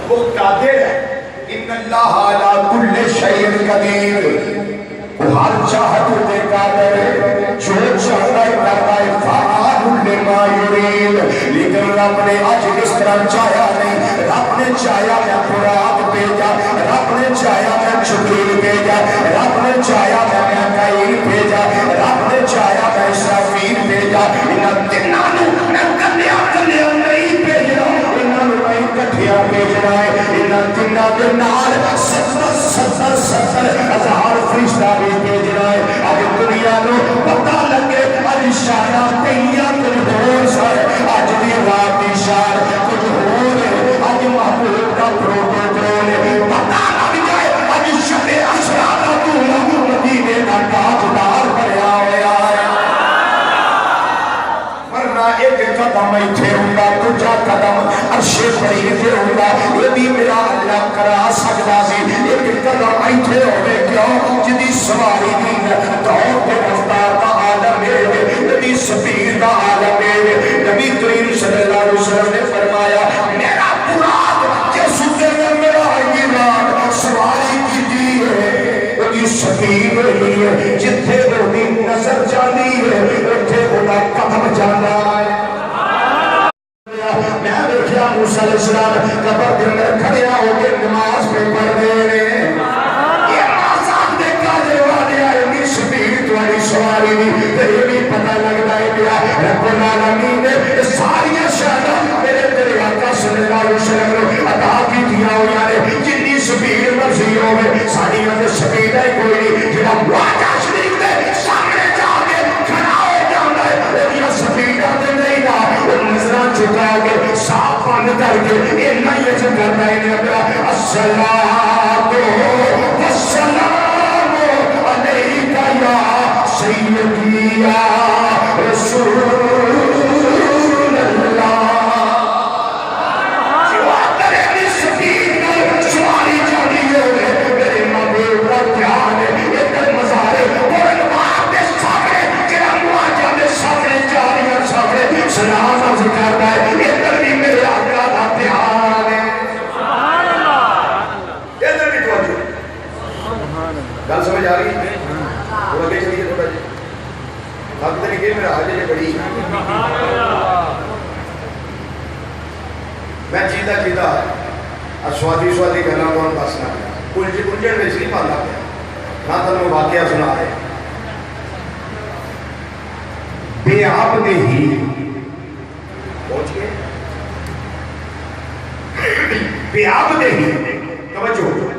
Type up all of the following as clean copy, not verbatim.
وہ قادر ہے ان اللہ علی کل شیء قدیر، وہ ہر چاہت دے قادر ہے، جو چاہتا ہے کرتا ہے، فعال لما یرید۔ لیکن رب نے آج اس طرح چاہیا نہیں، رب نے چاہیا میں قرآن بھیجا، رب نے چاہیا میں جبریل بھیجا، رب نے چاہیا میں میکائیل بھیجا، رب نے چاہیا میں اسرافیل بھیجا، انہاں تنانوں کلیا کلیا نہیں بھیجا، کٹھیا بھیجنا ہے، انہاں تنہاں دے نال 70 ہزار فرشتہ بھی بھیجنا ہے۔ اب دنیا نو پتہ لگے اج شانا تیاں کچھ ہور سارے، اج دی رات دی شان کچھ ہور ہے، اج محبوب دا پروٹوکول ہے، پتہ لگ جائے اج شب اسرا دا دولا مدینے دا تاجدار بنیا ہوا ہے۔ ورنہ ایک قدم ایتھے ہوندا، دوجا قدم عرش پرید تے ہوندا، یہ بھی میرا اللہ کرا سکدا سی۔ ایک قدم ایتھے ہوے کیوں جدی سواری دی دوڑ تے رفتار دا عالم ہے، جدی سپیڈ دا عالم ہے۔ نبی کریم صلی اللہ علیہ وسلم نے فرمایا میرا مراد جس تے میرا ایمان سواری کی ہے، وہ سپیڈ ہے، جتھے وہ نظر جانی ہے اوتھے وہ قدم جانا ہے۔ میں دیکھا موسیٰ علیہ السلام قبر کے اندر کھڑیا ہو کے نماز پہ پڑھ رہے ہیں، یہ آزاد دے کالے والے آئے نہیں سپیڈ والی سواری نہیں، تو یہ بھی پتہ لگتا ہے کہ رب العالمین نے ساری شہدہ میرے تیرے آقا صلی اللہ علیہ وسلم نے عطا کی دیا ہو، یعنی جتنی سپیڈ مرضی ہوئے ساری میں سپیڈ ہے کوئی نہیں، جنہا واجہ شریف دے سامنے جا کے کھڑا ہو جانا ہے، یہ سپیڈ آتے نہیں نا، وہ نظران چکا کے صاف بند کر کے اتنا ہی ایسے کرنا ہے کہ السلام والسلام علیکہ یا سیدی یا رسول اللہ۔ جو آتر اپنی سپیڈ میں سواری جانی ہوئے میرے محبوب کا دھیان ہے، یہ در مزارے اور انوار دے سامنے جنہا مواجہ دے سامنے جاریاں سامنے سلام عرض کرتا ہے، یہ در بھی میرے آقا کا دھیان ہے۔ یہ در بھی توجہ گل سمجھ آ رہی ہے؟ وہ اگے چلیے تھوڑا جی اب ادھر یہ میرا حاجہ یہ بڑی میں چیتا سوادی کرنا کون دسنا الجھن میں نہیں پانا پیا، نہ تمہیں واقعہ سنا ہے۔ بے آپ دے ہی پہنچ گئے، بے آپ دے ہی توجہ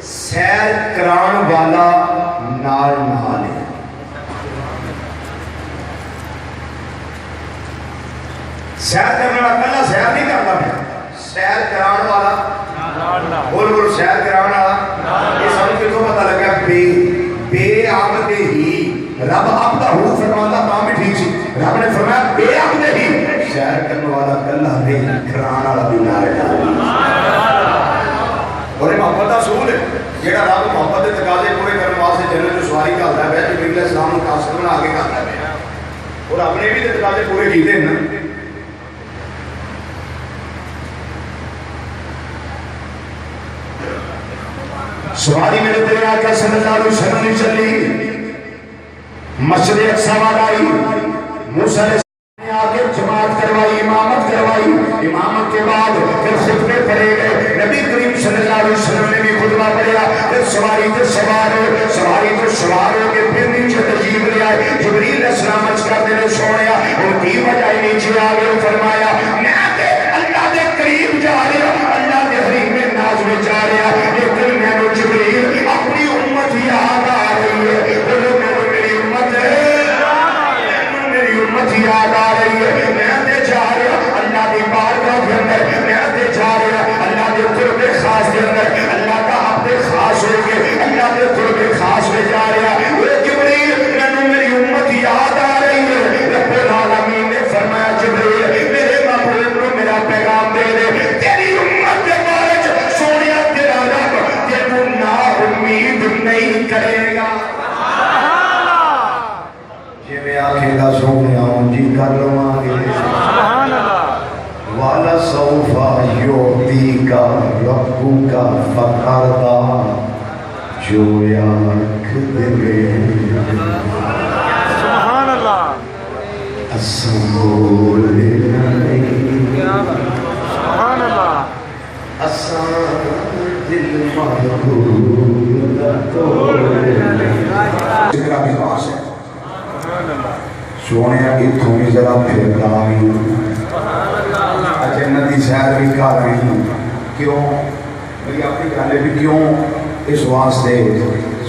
سیر کران والا نال نال ہے۔ سیر کرنے والا پہلا سیر نہیں کرتا پیا، سیر کران والا بول بول سیر کران والا، یہ سب کتوں پتہ لگا بے عبد ہی، رب عبد ہو فرماتا تاں بھی ٹھیک سی، رب نے فرمایا بے عبد ہی، سیر کرنے والا کلہ نہیں کران والا بھی نہ رہا۔ اور یہ محبت دا سول ہے جیڑا رب محبت دے تقاضے پورے کرنے واسطے جنت جو سواری کرتا ہے، جبریل علیہ السلام کو قاصد بنا آگے کرتا ہے، اور اپنے بھی تقاضے پورے کیتے ہیں نا۔ سواری میرے تیرے آقا صلی اللہ علیہ وسلم نے چلی، مسجد اقصی والا آئی، موسیٰ علیہ السلام نے آگے جماعت کروائی، امامت کروائی، امامت کے بعد پھر خطبے پڑھے چلے گئے. نبی کریم صلی اللہ علیہ وسلم نے بھی خطبہ پڑھا. پھر سواری تو سوار ہو کے پھر نیچے تشریف لے آئے. جبریل علیہ السلام عرض کرتے ہیں سونیا اور کی وجہ نیچے آ گئے. فرمایا میں اللہ کے قریب جا رہا, اللہ کے حریم ناز میں جا رہا, لیکن میں نے جبریل اپنی امت یاد آ رہی ہے. بولو میری امت یاد آ رہی ہے. میں جا رہا اللہ کی بارگاہ کے اندر, میں جا رہا اللہ کے قرب خاص کے اندر, اللہ کا اپنے خاص ہو کے اللہ کے قرب خاص میں جا رہا. جبریل میری امت یاد آ رہی ہے. رب العالمین نے فرمایا جبریل میرے محبوب کو میرا پیغام دے دے, تیری امت کے بارے سونیا تیرا رب تیرے نا امید نہیں کرے گا. جی میں آنکھیں کا سونیا ہوں جی کر لوں آگے. والا سوفا یوتی کا ربو کا فقردہ جو آنکھ دے سبحان اللہ اسمول نہیں سبحان اللہ اسان دل محبوب ذکرہ بھی خاص ہے. سونے اتھوں میں ذرا پھر کرائی جنتی سیر بھی کر رہی ہوں. کیوں میری اپنی گل ہے بھی کیوں اس واسطے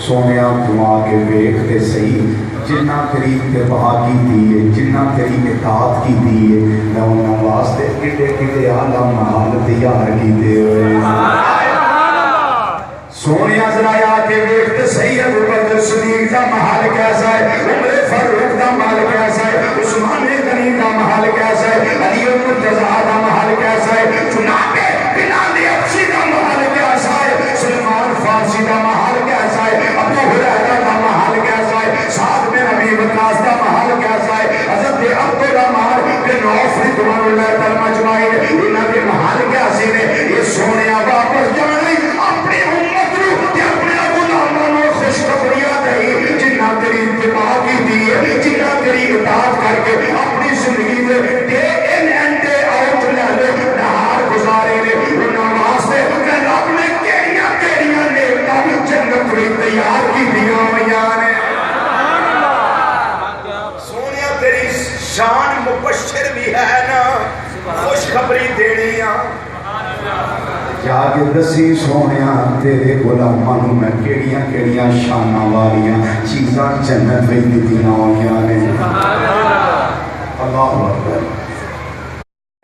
سونیا دعا کے ویکھتے صحیح جنہ قریب تے بہا کی دیئے جنہ قریب اطاعت کی دیئے میں انہوں واسطے کتے اعلیٰ محال تیار کی دے ہوئے. سونیا ذرا یا کے ویکھتے صحیح ابو بکر صدیق کا محل کیسا ہے, عمر فاروق کا محل کیسا ہے, عثمان غنی کا محل کیسا ہے, علی مرتضیٰ کا محل کیسا ہے, جناب بلال حبشی کا محل کیسا ہے, سلمان فارسی کا محل کیسا ہے, ابو ہریرہ کا محل کیسا ہے, سعد بن ابی وقاص کا محل کیسا ہے, حضرت عبد الرحمن بن عوف رضوان اللہ تعالی اجمعین انہاں کے محل کیسے نے. یہ سونیا واپس جانے اپنی امت نو اپنے غلاماں نو خوشخبریاں دئی جنہ تیری اتباع کی دی ہے, جنہ تیری اطاعت کر کے اپنی زندگی میں day in and day out لے نہار گزارے نے. انہاں واسطے کہ رب نے کیڑیاں نعمتاں جنت میں تیار کی دیاں ہوئیاں نے. سونیا تیری شان مبشر بھی ہے نا, خوشخبری دینی جا کے دسی سونیا تیرے غلاماں نوں میں کیڑیاں شاناں والیاں چیزاں جنت وچ دتیاں ہوئیاں نے. اللہ اکبر.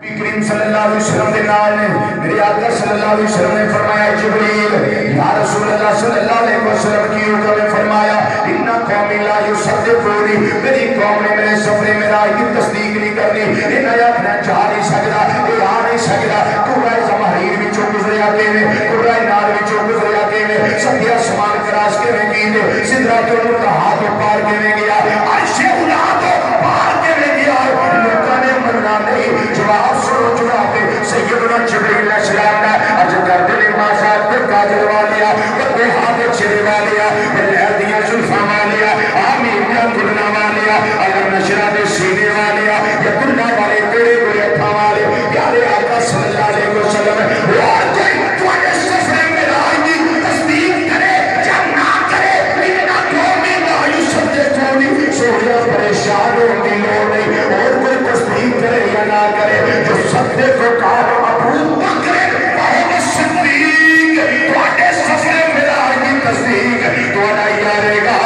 نبی کریم صلی اللہ علیہ وسلم دے نال نے میرے آقا صلی اللہ علیہ وسلم نے فرمایا جبریل یا رسول اللہ صلی اللہ علیہ وسلم کی حکم نے فرمایا ان قوم لا یصدقونی, میری قوم نے میرے سفر میرا کی تصدیق نہیں کرنی. انہاں اپنا جا نہیں سکدا, یہ آ نہیں سکدا. قرآن زمہریر وچوں گزرے آتے ہیں, قرآن نال وچوں گزرے آتے ہیں, سدیا سمان کراس کے میں کیتے سدرۃ المنتہا تو پار کے میں گیا, عرش اولا تو پار کے میں گیا. لوکاں نے مننا نہیں. جواب سنو جواب سیدنا جبریل علیہ السلام نے عرض کر دے ماسات پہ کاجل والیا بے ہاتھ چھڑے والیا لہر دیا زلفاں والیا آمین یا کلنا والیا اگر نشرہ دے سینے والیا یا کلنا والے تیرے کوئی اتھا والے پیارے آقا صلی اللہ علیہ وسلم اور کوئی توانے سفر میں رائی دی تصدیق کرے یا نہ کرے انہا قومی لا یصدقونی. سوچا پریشان ہوں دی لوڑ نہیں, اور کوئی تصدیق کرے یا نہ کرے, جو صدقے کو کہا ابو بکر بہت صدیق توانے سفر میں رائی دی تصدیق توانا یارے گا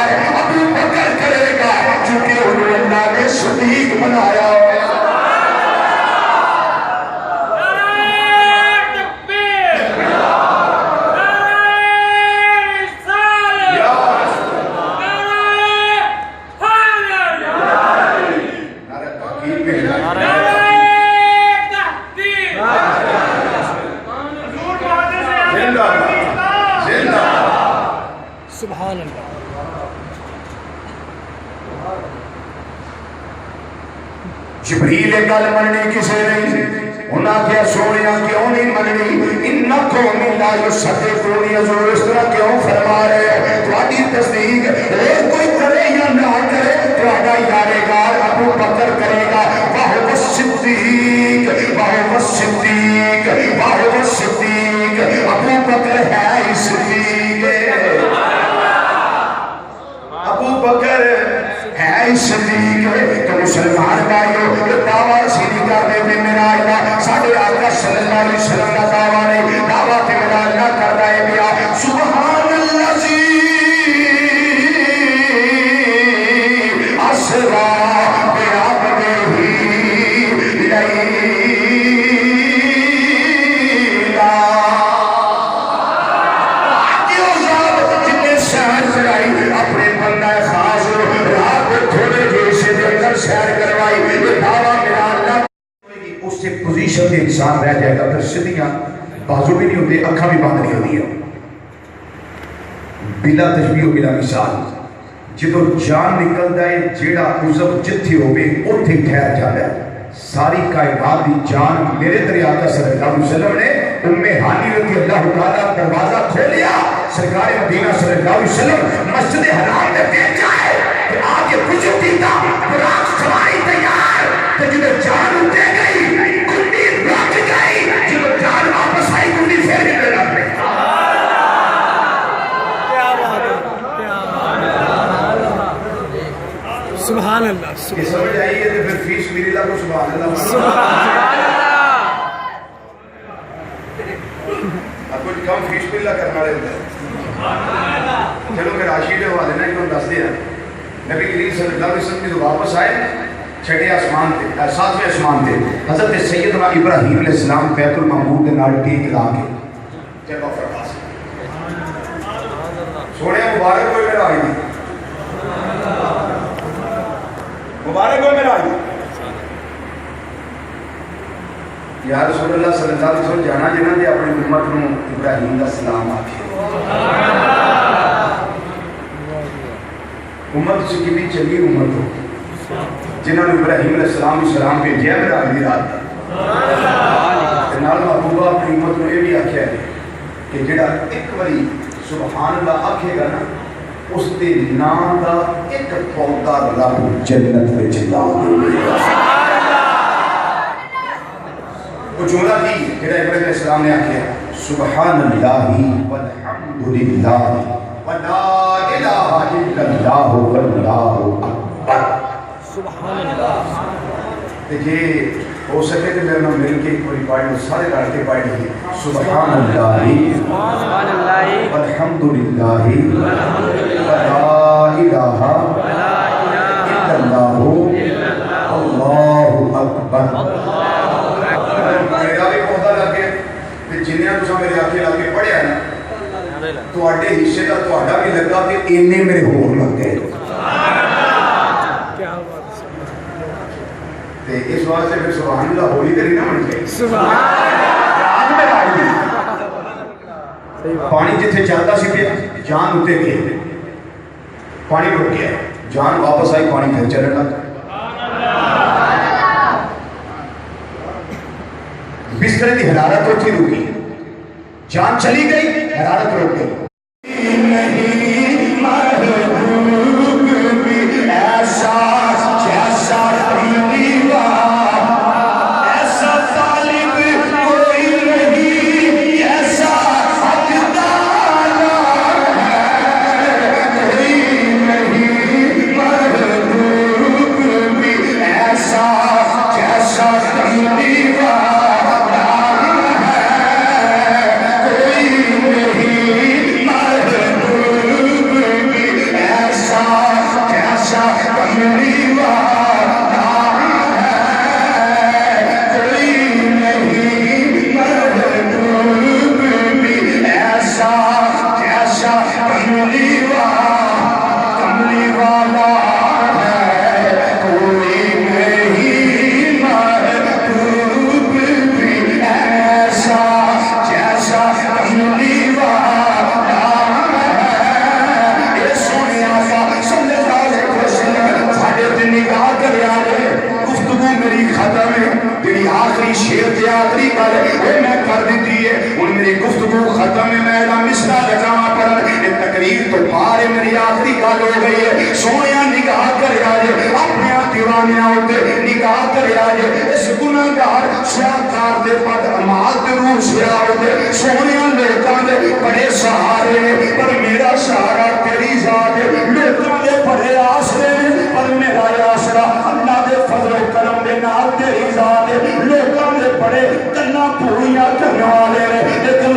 ابو بکر کرے گا چونکہ انہوں اللہ نے صدیق بنایا ہو. سبحان اللہ. جبریل گل مننی کسے نہیں, انہاں کیا سونیا کیوں نہیں مننی. ان قوم لا یصدقونی, حضور اس طرح کیوں فرما رہے ہیں تہاڈی تصدیق اور کوئی کرے یا نہ کرے تہاڈا یادگار ابو بکر کرے گا. واہ الصدیق واہ الصدیق واہ الصدیق بکر ہے صدیق ابو بکر ہے صدیق تو مسلمان بھائیو یہ دعویٰ اسی نہیں کرنے میں میرا اللہ ساڑھے آقا صلی اللہ علیہ وسلم کا دعویٰ نہیں دعویٰ تے میرا اللہ کر رہا ہے بیا سبحان اللذی اسرا بعبدہ لیلا آتیو صاحب جتنے سہر کرائی اپنے بندہ خاص رات تھوڑے جیسے دے اندر سہر کروائی یہ دعویٰ میرا اللہ اس سے پوزیشن کے انسان رہ جائے گا پھر سدھیاں بازو بھی نہیں ہوتے اکھا بھی بند نہیں ہوتی ہے بلا تشبیہ و بلا مثال جدو جان نکلتا ہے جیڑا عزم جتھی ہوئے اتھے ٹھہر جاتا ہے ساری کائنات دی جان میرے تری آقا صلی اللہ علیہ وسلم نے ہانی رضی اللہ تعالیٰ دروازہ کھولیا سرکار مدینہ صلی اللہ علیہ وسلم مسجد حرام میں بیٹھ جائے کہ آگے کچھ دیتا براق سواری تیار تو جدو جان اٹھے گئی کنڈی رکھ گئی جدو جان واپس آئی کنڈی پھر گئے رکھ گئی سبحان اللہ یہ سمجھ آئیے تو پھر فیس میری اللہ کو سبحان اللہ سبحان اللہ اب کچھ کم فیس بھی اللہ کرنا رہتا ہے چلو کہ راشید حوالے نا کیوں دس دیا نبی کریم صلی اللہ علیہ وسلم جو واپس آئے چھٹے آسمان تھے ساتویں آسمان تھے حضرت سیدنا ابراہیم علیہ السلام بیت المعمور کے نال ٹیک لا کے جب فرماس سونے مبارک ہوئے میرا آئی مبارک ہوئے میرا آئی یا رسول اللہ صلی اللہ علیہ وسلم جانا جنہاں دے اپنے امت نو ابراہیم کا سلام آکھے امت سے کتنی چنگی امت ہو جنہوں نے ابراہیم علیہ السلام سلام بھیجیا میرا اگلی رات نال محبوبہ اپنی امت کو یہ بھی آکھیا ہے کہ جڑا ایک باری سبحان اللہ آکھے گا نا اس دے نام دا ایک پودا رب جنت میں چلا وہ جملہ تھی جڑا ابراہیم علیہ السلام نے آکھیا سبحان اللہ والحمدللہ ولا الہ الا اللہ واللہ اکبر سبحان اللہ دیکھئے ہو سکے کہ میں مل کے ایک پوری پاڑی سارے لڑکے پاڑی ہے سبحان اللہ والحمدللہ ولا الہ الا اللہ اللہ اکبر میرا بھی پودا لگے جنہیں تسا میرے آکے لگے پڑھے ہیں تو آٹے حصے کا تو آٹا بھی لگا کہ اینے میرے ہور لگ گئے اس واسطے پھر سبحان اللہ ہولی تیری نہ بن گئی جان میں آئی پانی جتھے چلتا سی پیا جان اتے گئے پانی رک گیا جان واپس آئی پانی پھر چلنے لگا بستر کی حرارت اتھی رکی جان چلی گئی حرارت رک گئی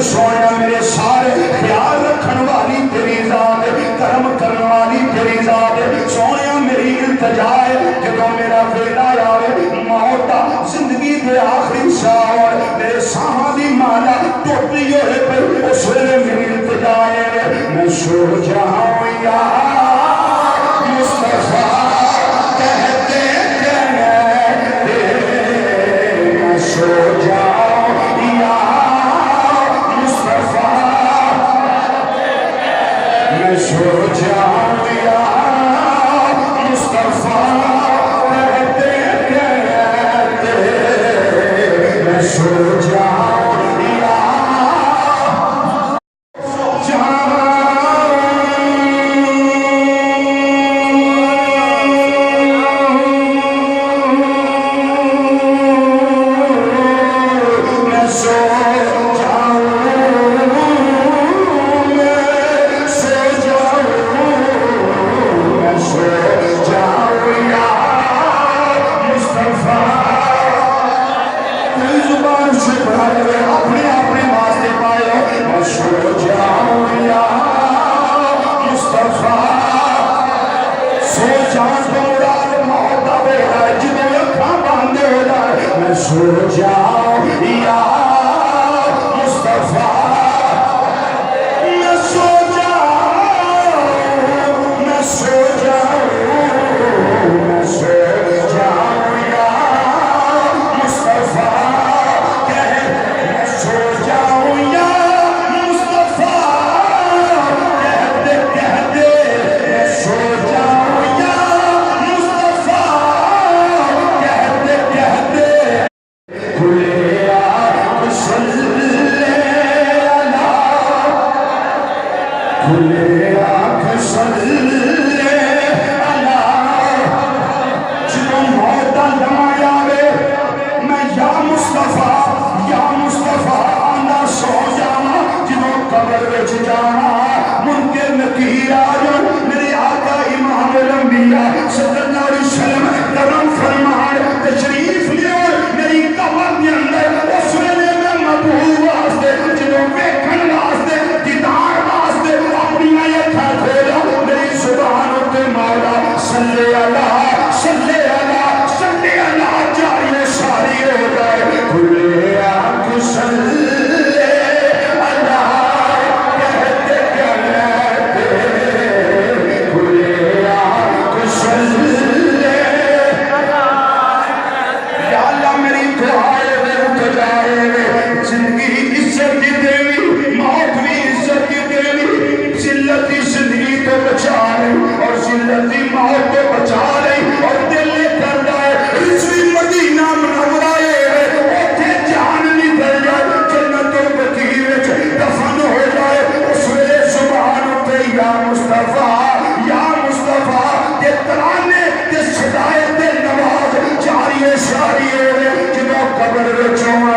سونے میرے سارے خیال رکھن والی تیری ذات کرم کرن والی تیری ذات سونے میری التجا ہے جدوں میرا ویلا آوے موت دا زندگی دے آخری سال میرے ساہاں دی مالا ٹوٹی ہوئے پہ اس ویلے میری التجا ہے میں سو جاؤں یا مصطفیٰ کہتے کہتے میں سو جاؤں یا مصطفیٰ میں سو جاؤں یا مصطفیٰ کہتے کہتے میں سو جاؤں یا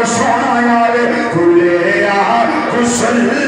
سونا یار کھلے آ